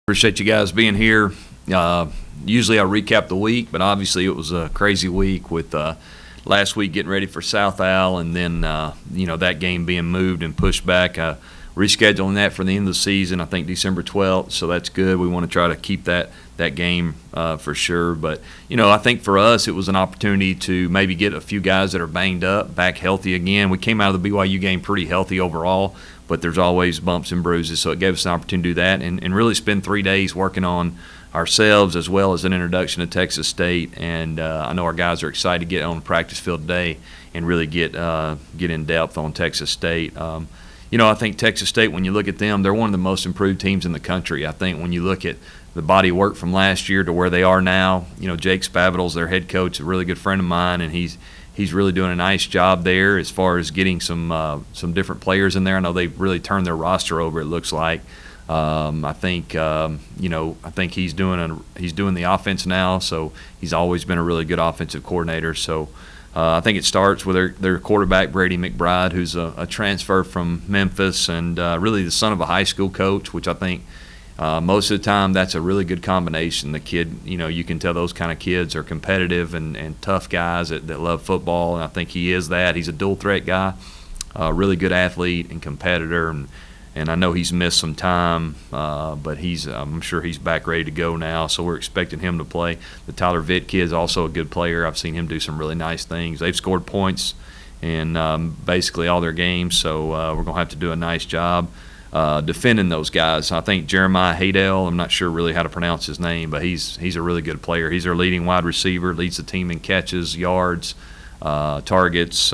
Appreciate you guys being here. Usually I recap the week, but obviously it was a crazy week with last week getting ready for South Al, and then that game being moved and pushed back. Rescheduling that for the end of the season, I think December 12th, so that's good. We want to try to keep that game for sure. But, I think for us it was an opportunity to maybe get a few guys that are banged up back healthy again. We came out of the BYU game pretty healthy overall, but there's always bumps and bruises, so it gave us an opportunity to do that and really spend 3 days working on ourselves as well as an introduction to Texas State. And I know our guys are excited to get on the practice field today and really get in depth on Texas State. I think Texas State, when you look at them, they're one of the most improved teams in the country. I think when you look at the body of work from last year to where they are now, Jake Spavital's their head coach, a really good friend of mine, and he's really doing a nice job there as far as getting some different players in there. I know they've really turned their roster over, it looks like. I think he's doing the offense now, so he's always been a really good offensive coordinator. So I think it starts with their quarterback, Brady Mcbride, who's a transfer from Memphis and really the son of a high school coach, which I think most of the time that's a really good combination. The kid, you can tell those kind of kids are competitive and tough guys that love football, and I think he is that. He's a dual threat guy, really good athlete and competitor, and I know he's missed some time, but I'm sure he's back ready to go now, so we're expecting him to play. The Tyler Vitt kid is also a good player. I've seen him do some really nice things. They've scored points in basically all their games, so we're going to have to do a nice job defending those guys. I think Jeremiah Haydell, I'm not sure really how to pronounce his name, but he's a really good player. He's our leading wide receiver, leads the team in catches, yards, targets.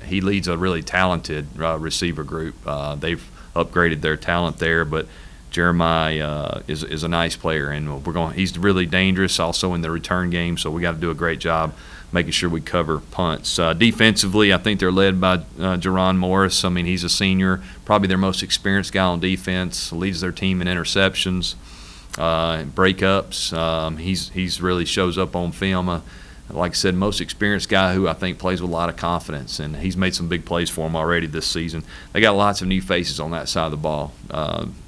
He leads a really talented receiver group. They've upgraded their talent there, but Jeremiah is a nice player, and he's really dangerous also in the return game, so we got to do a great job making sure we cover punts. Defensively, I think they're led by Jerron Morris. I mean, he's a senior, probably their most experienced guy on defense, leads their team in interceptions, breakups. He's really shows up on film. Like I said, most experienced guy who I think plays with a lot of confidence, and he's made some big plays for them already this season. They got lots of new faces on that side of the ball,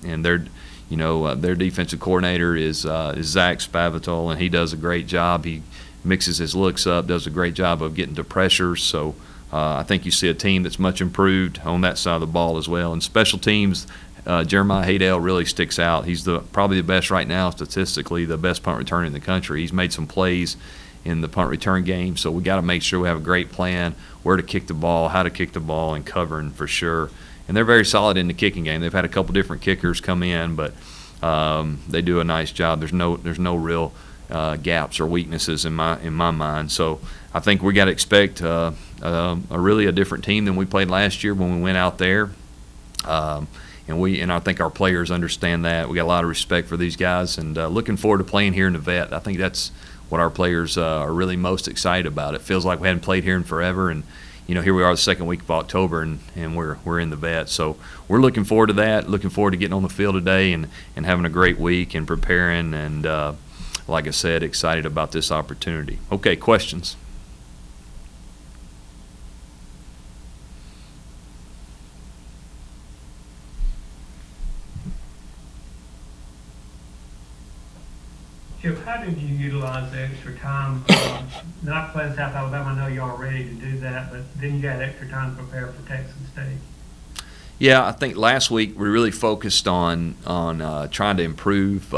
and their defensive coordinator is Zach Spavital, and he does a great job. He mixes his looks up, does a great job of getting to pressures. So I think you see a team that's much improved on that side of the ball as well. And special teams, Jeremiah Haydell really sticks out. He's probably the best right now statistically, the best punt returner in the country. He's made some plays in the punt return game, so we got to make sure we have a great plan, where to kick the ball, how to kick the ball, and covering for sure. And they're very solid in the kicking game. They've had a couple different kickers come in, but they do a nice job. There's no real gaps or weaknesses in my mind. So I think we got to expect a really a different team than we played last year when we went out there. And I think our players understand that. We got a lot of respect for these guys, and looking forward to playing here in the Vet. I think that's what our players are really most excited about. It feels like we hadn't played here in forever, and here we are the second week of October, and we're in the Vet. So we're looking forward to that, looking forward to getting on the field today and having a great week and preparing, and like I said, excited about this opportunity. Okay, questions? Chip, how did you utilize the extra time? Not playing South Alabama, I know y'all are ready to do that, but then you got extra time to prepare for Texas State. Yeah, I think last week we really focused on trying to improve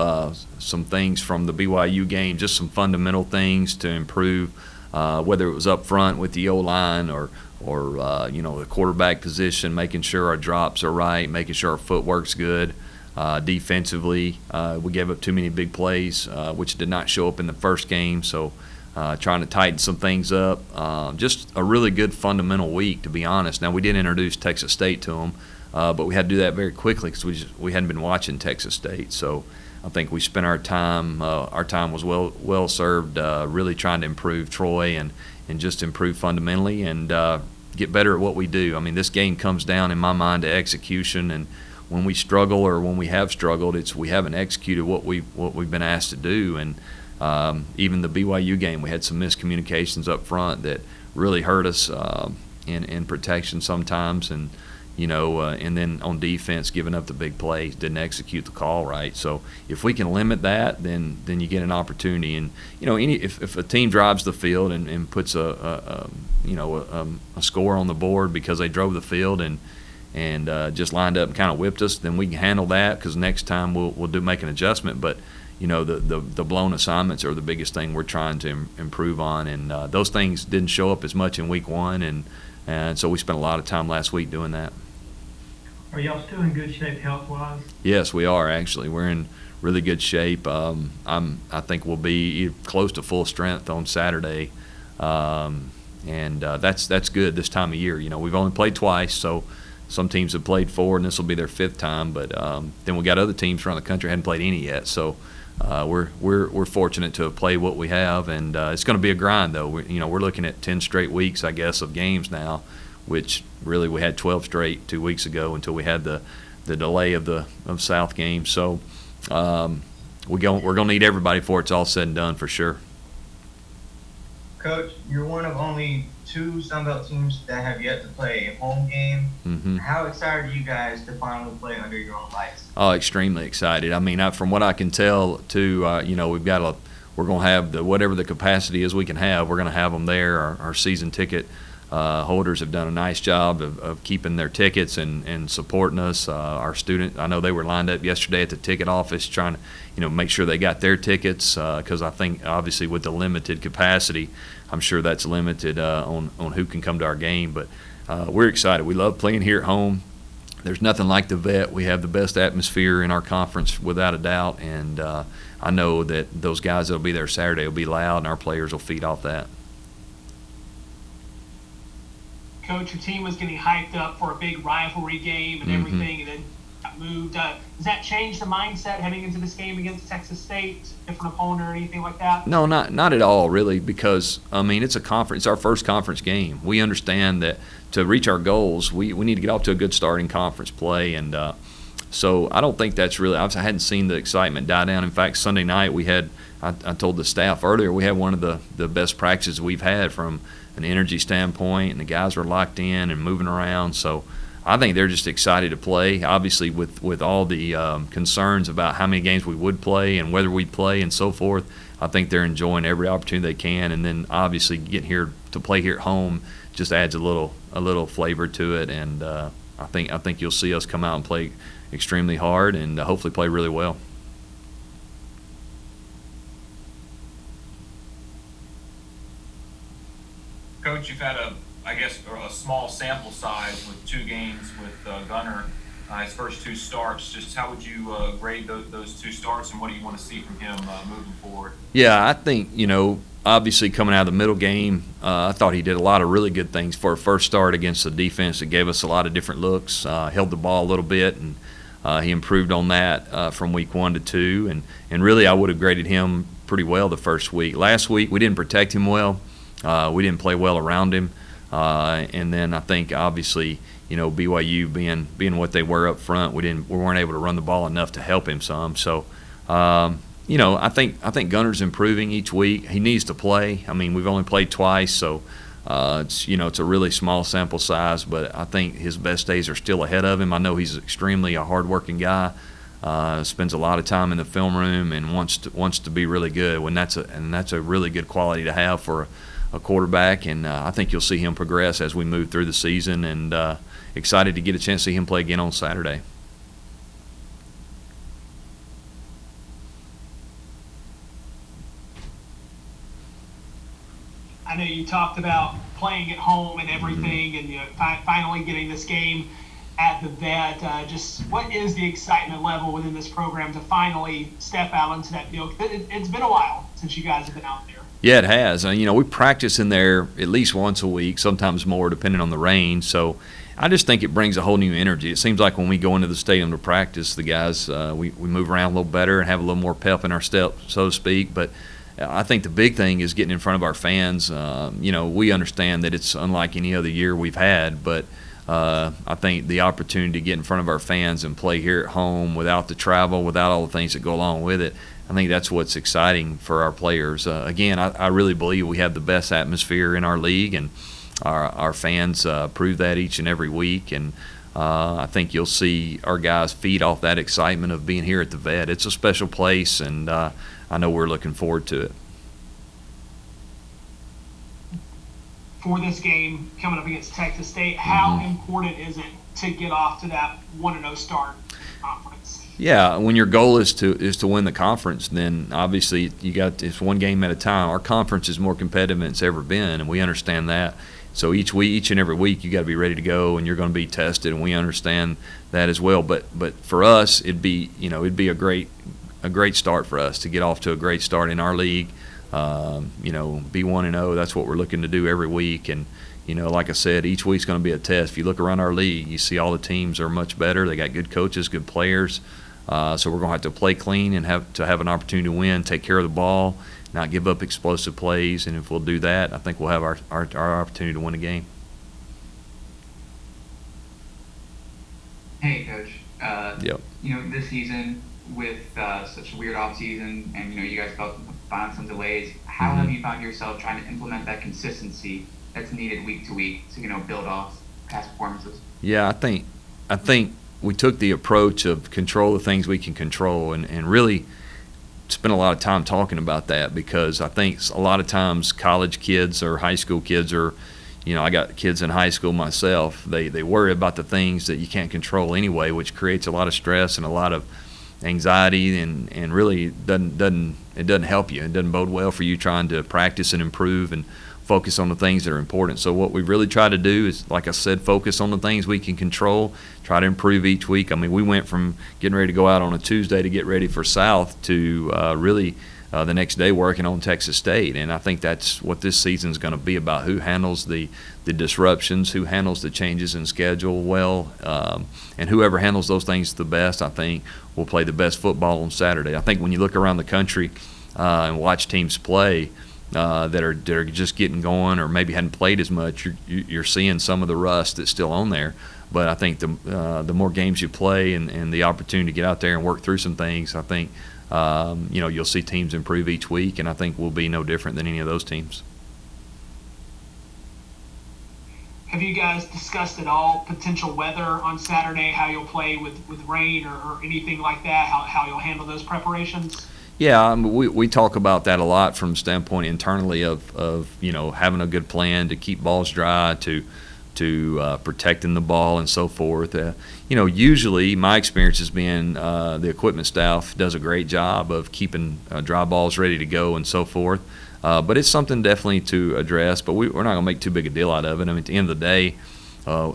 some things from the BYU game, just some fundamental things to improve, whether it was up front with the O-line or the quarterback position, making sure our drops are right, making sure our footwork's good. Defensively, we gave up too many big plays, which did not show up in the first game, so trying to tighten some things up. Just a really good fundamental week, to be honest. Now, we did introduce Texas State to them, but we had to do that very quickly because we hadn't been watching Texas State. So I think we spent our time was well served really trying to improve Troy and just improve fundamentally and get better at what we do. I mean, this game comes down, in my mind, to execution, and when we struggle or when we have struggled, we haven't executed what we've been asked to do. And even the BYU game, we had some miscommunications up front that really hurt us in protection sometimes. And and then on defense, giving up the big plays, didn't execute the call right. So if we can limit that, then you get an opportunity. And if a team drives the field and puts a score on the board because they drove the field and just lined up and kind of whipped us, then we can handle that, because next time we'll make an adjustment. But the blown assignments are the biggest thing we're trying to improve on, and those things didn't show up as much in week one, and so we spent a lot of time last week doing that. Are y'all still in good shape health-wise? Yes, we are actually. We're in really good shape. I think we'll be close to full strength on Saturday, and that's good this time of year. We've only played twice, so some teams have played 4, and this will be their 5th time. But then we got other teams around the country hadn't played any yet, so we're fortunate to have played what we have, and it's going to be a grind though. We're looking at 10 straight weeks, I guess, of games now, which really we had 12 straight 2 weeks ago until we had the delay of South game. So we're going to need everybody before it's all said and done, for sure. Coach, you're one of only 2 Sunbelt teams that have yet to play a home game. Mm-hmm. How excited are you guys to finally play under your own lights? Oh, extremely excited. I mean, from what I can tell, too, we're going to have whatever the capacity is we can have. We're going to have them there. Our season ticket holders have done a nice job of keeping their tickets and supporting us. Our student, I know they were lined up yesterday at the ticket office trying to, make sure they got their tickets, because I think obviously with the limited capacity, I'm sure that's limited on who can come to our game. But we're excited. We love playing here at home. There's nothing like the Vet. We have the best atmosphere in our conference without a doubt, and I know that those guys that will be there Saturday will be loud, and our players will feed off that. Coach, your team was getting hyped up for a big rivalry game and everything, and then got moved. Does that change the mindset heading into this game against Texas State, different opponent or anything like that? No, not at all, really, because, it's a conference. It's our first conference game. We understand that to reach our goals, we need to get off to a good start in conference play, and so I don't think that's really – I hadn't seen the excitement die down. In fact, Sunday night we had – I told the staff earlier, we had one of the best practices we've had from an energy standpoint, and the guys were locked in and moving around. So I think they're just excited to play. Obviously, with all the concerns about how many games we would play and whether we'd play and so forth, I think they're enjoying every opportunity they can. And then obviously getting here to play here at home just adds a little flavor to it. And I think you'll see us come out and play extremely hard and hopefully play really well. Coach, you've had a small sample size with 2 games with Gunner, his first 2 starts. Just how would you grade those 2 starts, and what do you want to see from him moving forward? Yeah, I think, obviously coming out of the middle game, I thought he did a lot of really good things for a first start against a defense that gave us a lot of different looks, held the ball a little bit, and he improved on that from week 1 to 2. And really I would have graded him pretty well the first week. Last week we didn't protect him well. We didn't play well around him, and then I think obviously BYU being what they were up front, we weren't able to run the ball enough to help him some. So I think Gunner's improving each week. He needs to play. I mean, we've only played twice, so it's a really small sample size, but I think his best days are still ahead of him. I know he's extremely a hardworking guy. Spends a lot of time in the film room and wants to be really good. That's a really good quality to have for a quarterback, and I think you'll see him progress as we move through the season, and excited to get a chance to see him play again on Saturday. I know you talked about playing at home and everything, and finally getting this game at the Vet. Just what is the excitement level within this program to finally step out into that field? It's been a while since you guys have been out there. Yeah, it has. We practice in there at least once a week, sometimes more depending on the rain. So I just think it brings a whole new energy. It seems like when we go into the stadium to practice, the guys, we move around a little better and have a little more pep in our step, so to speak. But I think the big thing is getting in front of our fans. We understand that it's unlike any other year we've had, but I think the opportunity to get in front of our fans and play here at home without the travel, without all the things that go along with it, I think that's what's exciting for our players. Again, I really believe we have the best atmosphere in our league, and our fans prove that each and every week. And I think you'll see our guys feed off that excitement of being here at the Vet. It's a special place, and I know we're looking forward to it. For this game coming up against Texas State, how important is it to get off to that 1-0 start conference? Yeah, when your goal is to win the conference, then obviously it's one game at a time. Our conference is more competitive than it's ever been, and we understand that. So each and every week you got to be ready to go, and you're going to be tested, and we understand that as well. But for us, it'd be a great start for us to get off to a great start in our league. Be 1-0. That's what we're looking to do every week. And like I said, each week's going to be a test. If you look around our league, you see all the teams are much better. They got good coaches, good players. So we're going to have to play clean and have an opportunity to win, take care of the ball, not give up explosive plays. And if we'll do that, I think we'll have our opportunity to win a game. Hey, Coach. Yep. This season with such a weird off season, and you guys found some delays. How have you found yourself trying to implement that consistency that's needed week to week to build off past performances? Yeah, I think we took the approach of control the things we can control, and really spent a lot of time talking about that, because I think a lot of times college kids or high school kids are, I got kids in high school myself. They worry about the things that you can't control anyway, which creates a lot of stress and a lot of anxiety, and really doesn't help you. It doesn't bode well for you trying to practice and improve and focus on the things that are important. So what we really try to do is, like I said, focus on the things we can control, try to improve each week. I mean, we went from getting ready to go out on a Tuesday to get ready for South to really the next day working on Texas State. And I think that's what this season's going to be about: who handles the disruptions, who handles the changes in schedule well, and whoever handles those things the best, I think, will play the best football on Saturday. I think when you look around the country and watch teams play that are just getting going or maybe hadn't played as much, you're seeing some of the rust that's still on there. But I think the more games you play and the opportunity to get out there and work through some things, I think you'll see teams improve each week, and I think we'll be no different than any of those teams. Have you guys discussed at all potential weather on Saturday, how you'll play with rain or anything like that, how you'll handle those preparations? Yeah, we talk about that a lot from the standpoint internally of having a good plan to keep balls dry, to protecting the ball and so forth. Usually my experience has been the equipment staff does a great job of keeping dry balls ready to go and so forth. But it's something definitely to address, but we're not going to make too big a deal out of it. I mean, at the end of the day,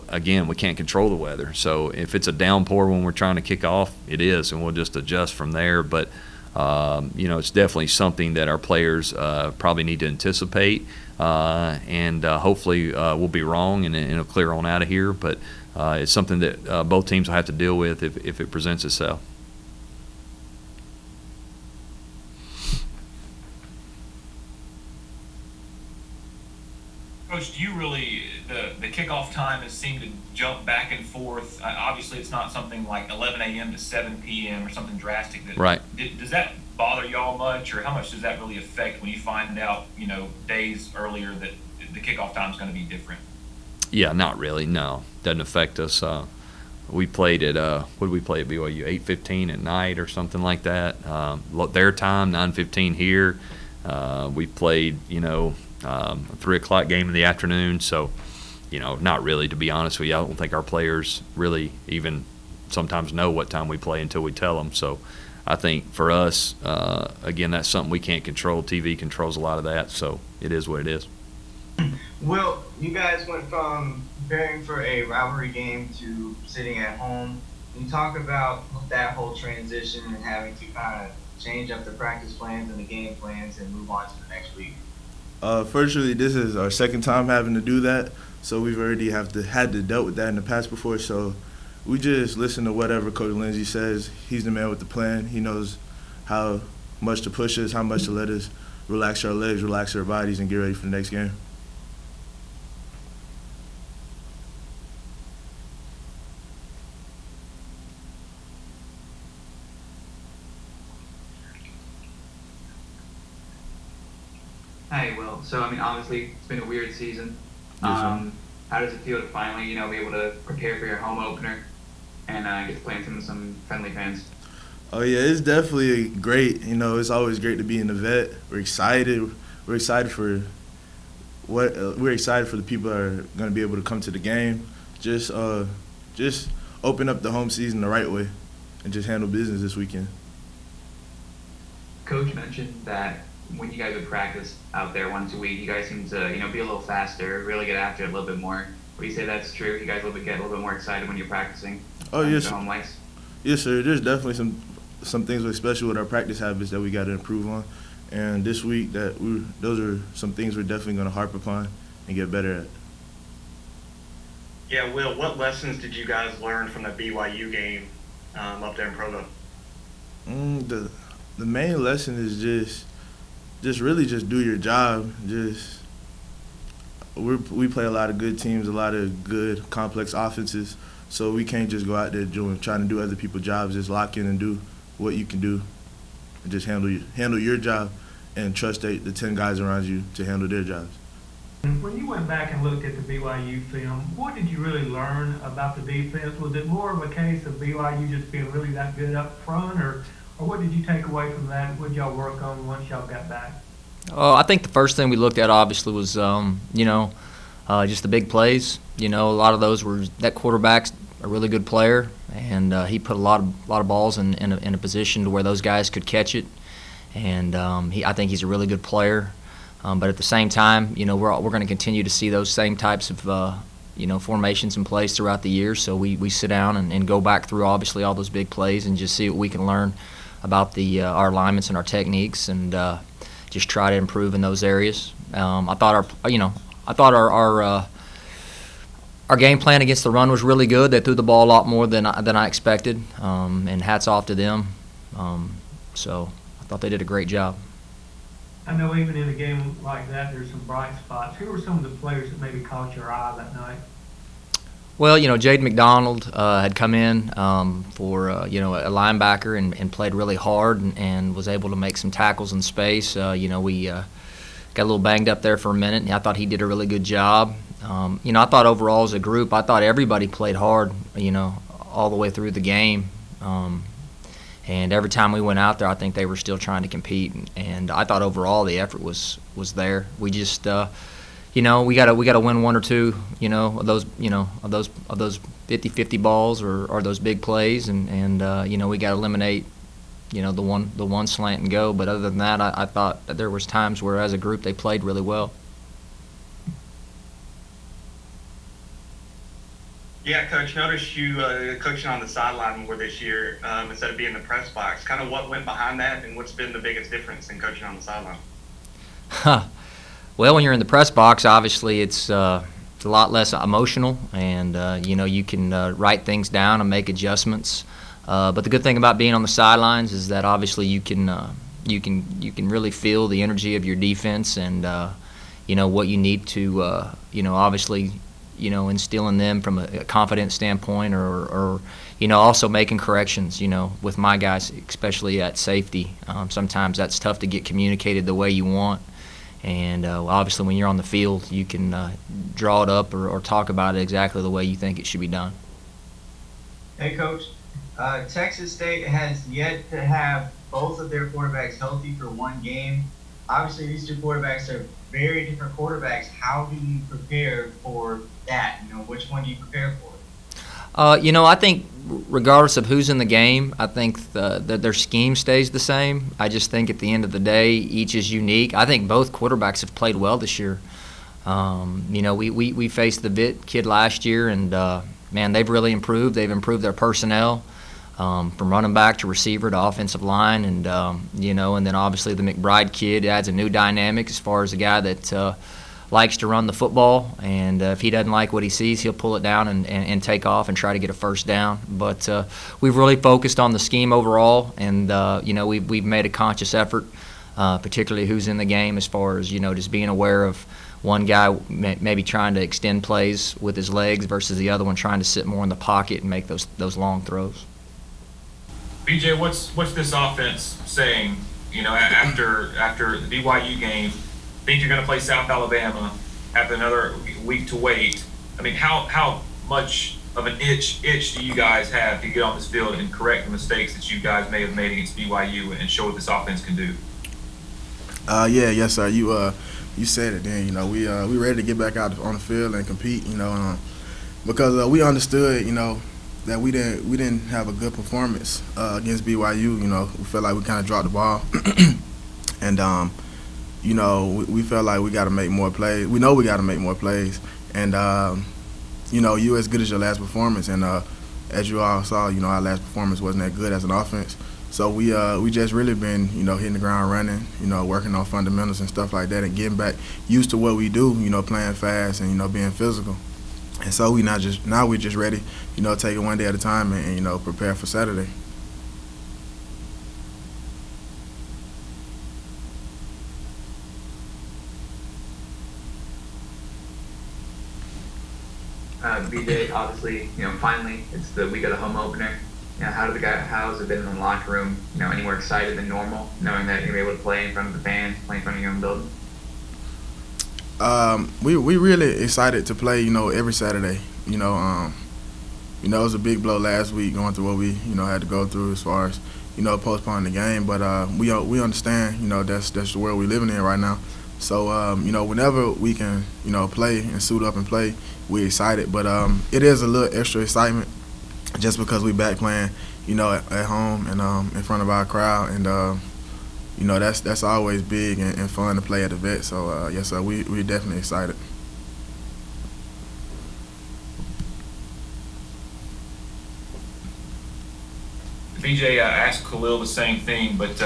again, we can't control the weather. So if it's a downpour when we're trying to kick off, it is, and we'll just adjust from there. But it's definitely something that our players probably need to anticipate, and hopefully we'll be wrong and it'll clear on out of here. But it's something that both teams will have to deal with if it presents itself. Coach, do you really the kickoff time has seemed to jump back and forth? Obviously, it's not something like 11 a.m. to 7 p.m. or something drastic. Right. Does that bother y'all much, or how much does that really affect when you find out, days earlier that the kickoff time is going to be different? Yeah, not really. No, doesn't affect us. We played at what did we play at BYU? 8:15 at night or something like that. Their time 9:15 here. We played 3 o'clock game in the afternoon. So, not really, to be honest with you. I don't think our players really even sometimes know what time we play until we tell them. So, I think for us, again, that's something we can't control. TV controls a lot of that, so it is what it is. Will, you guys went from preparing for a rivalry game to sitting at home. Can you talk about that whole transition and having to kind of change up the practice plans and the game plans and move on to the next week? Firstly, this is our second time having to do that, so we've already had to dealt with that in the past before. So we just listen to whatever Coach Lindsey says. He's the man with the plan. He knows how much to push us, how much to let us relax our legs, relax our bodies, and get ready for the next game. Hey, Will. So, obviously, it's been a weird season. Yes, sir. How does it feel to finally, be able to prepare for your home opener and get to play in some friendly fans? Oh yeah, it's definitely great. It's always great to be in the vet. We're excited. We're excited for we're excited for the people that are going to be able to come to the game. Just open up the home season the right way, and just handle business this weekend. Coach mentioned that when you guys would practice out there once a week, you guys seem to, be a little faster, really get after it a little bit more. Would you say that's true? You guys get a little bit more excited when you're practicing? Oh yes, home lights? Yes sir. There's definitely some things, especially with our practice habits, that we got to improve on. And this week, those are some things we're definitely going to harp upon and get better at. Yeah, Will, what lessons did you guys learn from the BYU game up there in Provo? The main lesson is just really just do your job. We play a lot of good teams, a lot of good complex offenses, so we can't just go out there trying to do other people's jobs. Just lock in and do what you can do, and just handle your job, and trust the 10 guys around you to handle their jobs. When you went back and looked at the BYU film, what did you really learn about the defense? Was it more of a case of BYU just being really that good up front, or what did you take away from that? What did y'all work on once y'all got back? I think the first thing we looked at obviously was, just the big plays. A lot of those were that quarterback's a really good player, and he put a lot of balls in a position to where those guys could catch it. And I think he's a really good player. But at the same time, we're going to continue to see those same types of formations in place throughout the year. So we sit down and go back through obviously all those big plays and just see what we can learn about our alignments and our techniques, and just try to improve in those areas. I thought our game plan against the run was really good. They threw the ball a lot more than I expected, and hats off to them. So I thought they did a great job. I know even in a game like that, there's some bright spots. Who were some of the players that maybe caught your eye that night? Well, Jade Mcdonald had come in for a linebacker and played really hard and was able to make some tackles in space. We got a little banged up there for a minute, and I thought he did a really good job. I thought overall as a group, I thought everybody played hard, all the way through the game. And every time we went out there, I think they were still trying to compete. And I thought overall the effort was there. We just, we got to win one or two, of those 50-50 balls or those big plays, and we got to eliminate, the one slant and go. But other than that, I thought that there was times where as a group they played really well. Yeah, Coach, noticed you coaching on the sideline more this year instead of being in the press box. Kind of what went behind that, and what's been the biggest difference in coaching on the sideline? Well, when you're in the press box, obviously it's a lot less emotional, and you can write things down and make adjustments. But the good thing about being on the sidelines is that obviously you can really feel the energy of your defense, and what you need to obviously instill in them from a confidence standpoint, or also making corrections, with my guys, especially at safety. Sometimes that's tough to get communicated the way you want. And obviously when you're on the field, you can draw it up or talk about it exactly the way you think it should be done. Hey, Coach. Texas State has yet to have both of their quarterbacks healthy for one game. Obviously, these two quarterbacks are very different quarterbacks. How do you prepare for that? Which one do you prepare for? I think regardless of who's in the game, I think that their scheme stays the same. I just think at the end of the day, each is unique. I think both quarterbacks have played well this year. We faced the Vitt kid last year, and man, they've really improved. They've improved their personnel. From running back to receiver to offensive line, and and then obviously the McBride kid adds a new dynamic as far as a guy that likes to run the football, and if he doesn't like what he sees, he'll pull it down and take off and try to get a first down. But we've really focused on the scheme overall, and we've made a conscious effort, particularly who's in the game, as far as just being aware of one guy maybe trying to extend plays with his legs versus the other one trying to sit more in the pocket and make those long throws. BJ, what's this offense saying? After the BYU game, think you're going to play South Alabama, have another week to wait. I mean, how much of an itch do you guys have to get on this field and correct the mistakes that you guys may have made against BYU and show what this offense can do? Yes, sir. You said it. Then we ready to get back out on the field and compete. Because we understood that we didn't have a good performance against BYU. We felt like we kind of dropped the ball, and we felt like we got to make more plays. We know we got to make more plays, and you as good as your last performance, and as you all saw, our last performance wasn't that good as an offense. So we just really been hitting the ground running, working on fundamentals and stuff like that, and getting back used to what we do, playing fast and being physical. And so we're just ready, take it one day at a time and prepare for Saturday. BJ, obviously, finally it's the week of the home opener. How's it been in the locker room? Any more excited than normal, knowing that you're able to play in front of the fans, play in front of your own building? We really excited to play, every Saturday. It was a big blow last week going through what we, had to go through as far as, postponing the game. But we understand, that's the world we're living in right now. So, whenever we can, play and suit up and play, we're excited. But it is a little extra excitement just because we back playing, at home and in front of our crowd. And, that's always big and fun to play at the Vet. So, yes, sir, we're definitely excited. BJ, I asked Khalil the same thing, but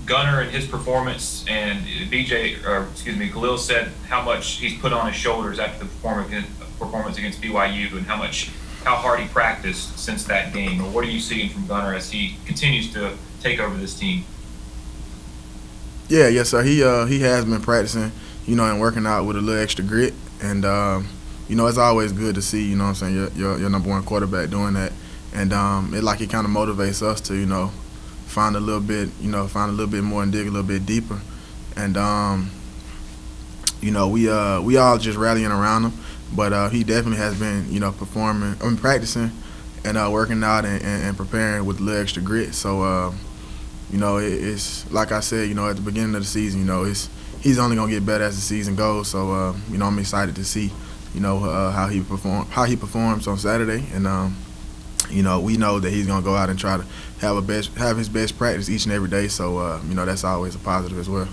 Gunner and his performance, and Khalil said how much he's put on his shoulders after the performance against BYU, and how hard he practiced since that game. Or what are you seeing from Gunner as he continues to take over this team? Yeah, yes, sir. He has been practicing, and working out with a little extra grit, and it's always good to see, your number one quarterback doing that, and it kind of motivates us to, find a little bit more and dig a little bit deeper, and we all just rallying around him, but he definitely has been, practicing and working out and preparing with a little extra grit. So it's like I said, at the beginning of the season, he's only gonna get better as the season goes. So I'm excited to see how he performs on Saturday, and we know that he's gonna go out and try to have his best practice each and every day. So that's always a positive as well.